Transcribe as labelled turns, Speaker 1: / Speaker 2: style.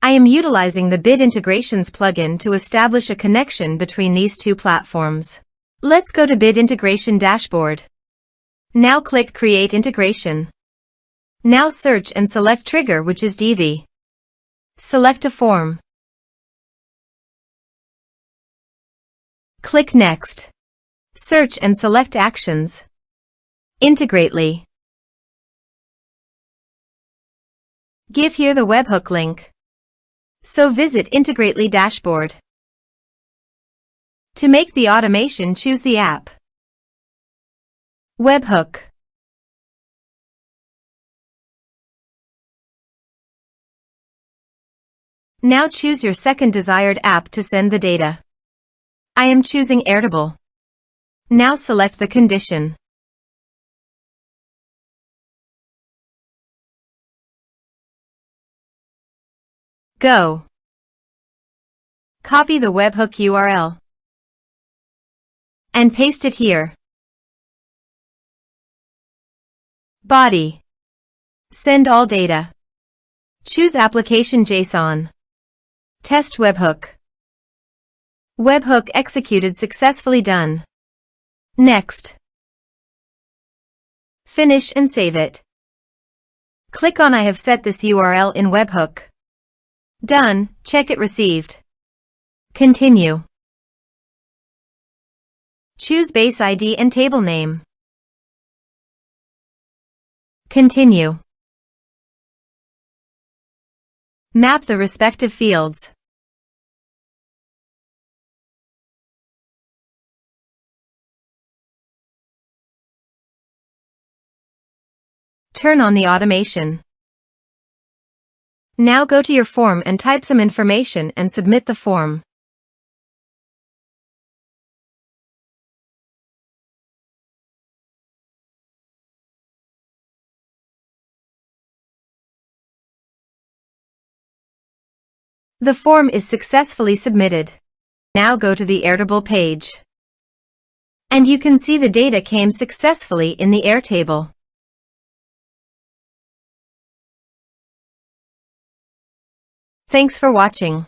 Speaker 1: I am utilizing the Bit Integrations plugin to establish a connection between these two platforms. Let's go to Bit Integration Dashboard. Now click Create Integration. Now search and select Trigger, which is Divi. Select a form. Click Next. Search and select Actions. Integrately. Give here the webhook link. So visit Integrately dashboard. To make the automation, choose the app. Webhook. Now choose your second desired app to send the data. I am choosing Airtable. Now select the condition. Go. Copy the webhook URL and paste it here. Body. Send all data. Choose Application JSON. Test webhook. Webhook executed successfully. Done. Next. Finish and save it. Click on I have set this URL in webhook. Done. Check it received. Continue. Choose base ID and table name. Continue. Map the respective fields. Turn on the automation. Now go to your form and type some information and submit the form. The form is successfully submitted. Now go to the Airtable page. And you can see the data came successfully in the Airtable. Thanks for watching.